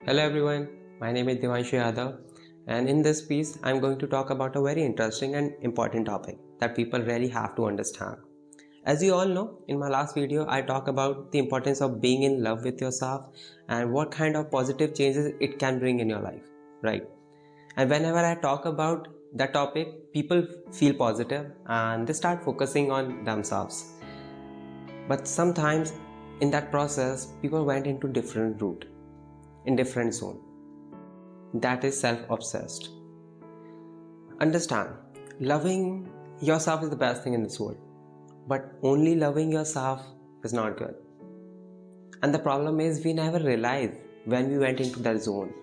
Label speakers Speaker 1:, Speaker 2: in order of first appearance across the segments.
Speaker 1: Hello everyone, my name is Devanshu Yadav, and in this piece I'm going to talk about a very interesting and important topic that people really have to understand. As you all know, in my last video I talked about the importance of being in love with yourself and what kind of positive changes it can bring in your life, right? And whenever I talk about that topic, people feel positive and they start focusing on themselves. But sometimes in that process, people went into different route, in different zone. That is self-obsessed. Understand, loving yourself is the best thing in this world, but only loving yourself is not good. And the problem is we never realize when we went into that zone.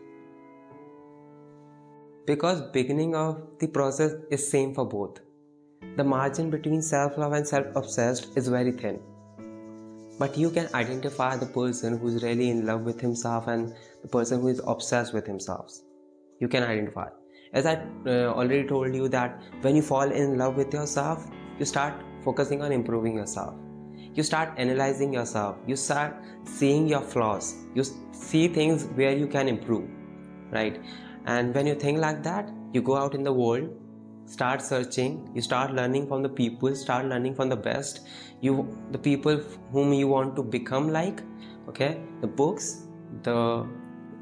Speaker 1: Because beginning of the process is same for both. The margin between self-love and self-obsessed is very thin. But you can identify the person who is really in love with himself and the person who is obsessed with himself. You can identify. As I already told you that when you fall in love with yourself, you start focusing on improving yourself. You start analyzing yourself. You start seeing your flaws. You see things where you can improve, right? And when you think like that, you go out in the world, start searching, you start learning from the people, start learning from the best, the people whom you want to become like, okay? The books, the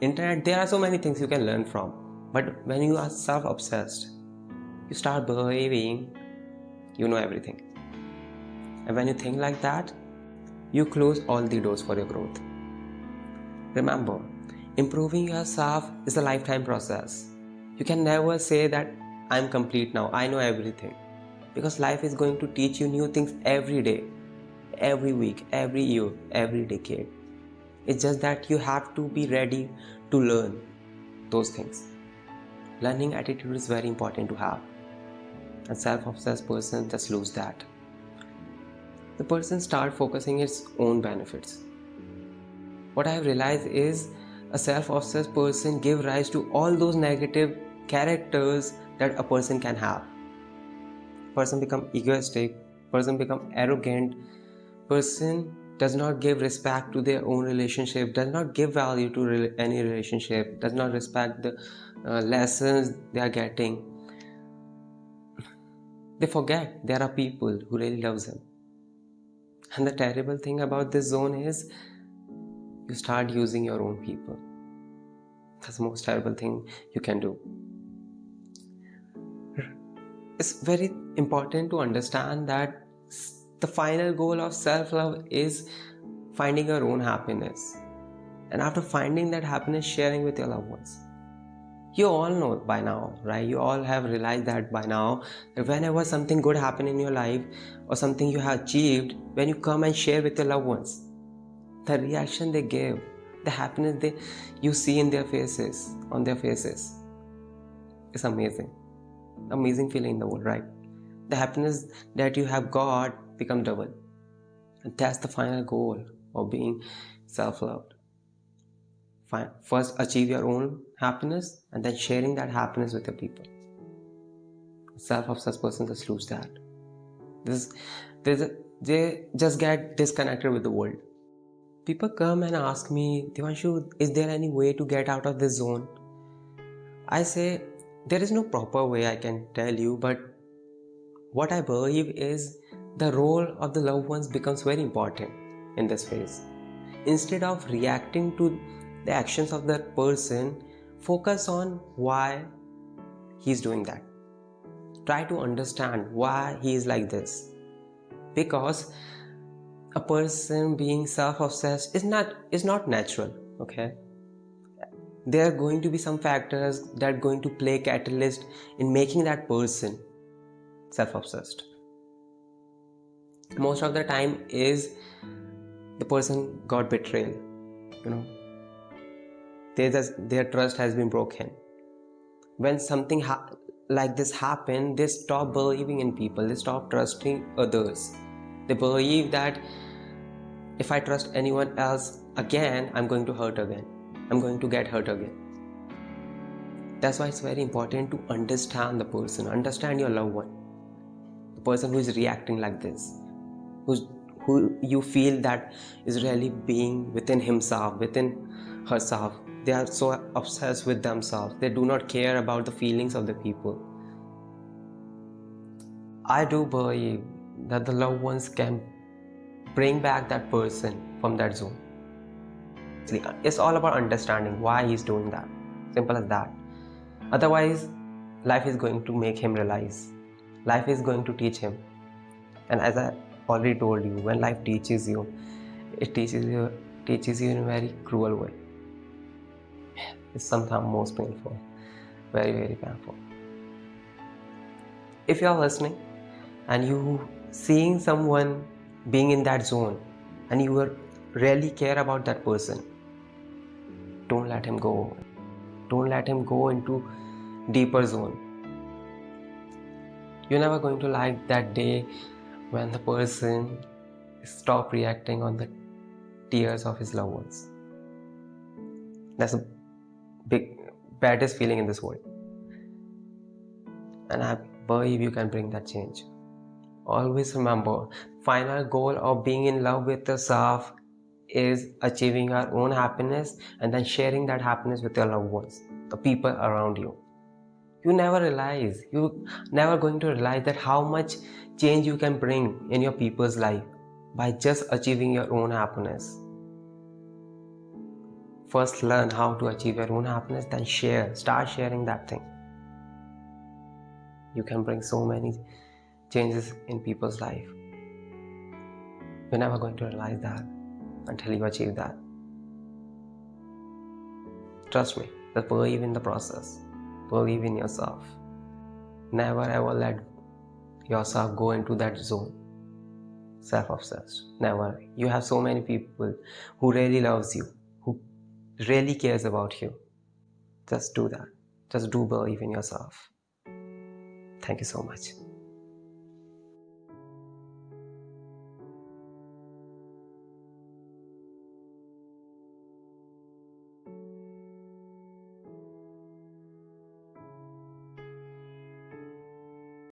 Speaker 1: internet, there are so many things you can learn from. But when you are self-obsessed, you start behaving, you know everything. And when you think like that, you close all the doors for your growth. Remember, improving yourself is a lifetime process. You can never say that I'm complete now, I know everything. Because life is going to teach you new things every day, every week, every year, every decade. It's just that you have to be ready to learn those things. Learning attitude is very important to have. A self-obsessed person just lose that. The person start focusing its own benefits. What I have realized is a self-obsessed person give rise to all those negative characters that a person can have. Person become egoistic, person become arrogant, person does not give respect to their own relationship, does not give value to any relationship, does not respect the lessons they are getting. They forget there are people who really loves them. And the terrible thing about this zone is you start using your own people. That's the most terrible thing you can do. It's very important to understand that the final goal of self-love is finding your own happiness. And after finding that happiness, sharing with your loved ones. You all know by now, right? You all have realized that by now, that whenever something good happens in your life or something you have achieved, when you come and share with your loved ones, the reaction they give, the happiness you see in their faces, on their faces, is amazing. Amazing feeling in the world, right? The happiness that you have got become double. And that's the final goal of being self-loved. First achieve your own happiness and then sharing that happiness with the people. Self-obsessed person just lose that. They just get disconnected with the world. People come and ask me, Devanshu, is there any way to get out of this zone? I say, there is no proper way I can tell you, but what I believe is the role of the loved ones becomes very important in this phase. Instead of reacting to the actions of that person, focus on why he's doing that. Try to understand why he is like this. Because a person being self-obsessed is not natural, okay? There are going to be some factors that are going to play catalyst in making that person self-obsessed. Most of the time is the person got betrayal, their trust has been broken. When something like this happens, they stop believing in people, they stop trusting others. They believe that if I trust anyone else again, I'm going to hurt again. I'm going to get hurt again. That's why it's very important to understand the person, understand your loved one. The person who is reacting like this, who you feel that is really being within himself, within herself, They are so obsessed with themselves. They do not care about the feelings of the people. I do believe that the loved ones can bring back that person from that zone. It's all about understanding why he's doing that. Simple as that. Otherwise, life is going to make him realize. Life is going to teach him. And as I already told you, when life teaches you, it teaches you in a very cruel way. It's sometimes most painful. Very, very painful. If you are listening and you seeing someone being in that zone and you really care about that person, don't let him go. Don't let him go into deeper zone. You're never going to like that day when the person stop reacting on the tears of his loved ones. That's a baddest feeling in this world. And I believe you can bring that change. Always remember, final goal of being in love with yourself is achieving your own happiness and then sharing that happiness with your loved ones, the people around you. You're never going to realize that how much change you can bring in your people's life by just achieving your own happiness. First learn how to achieve your own happiness, then start sharing that thing. You can bring so many changes in people's life. You're never going to realize that until you achieve that. Trust me, just believe in the process. Believe in yourself. Never ever let yourself go into that zone. Self-obsessed. Never. You have so many people who really loves you, who really cares about you. Just do that. Just do believe in yourself. Thank you so much.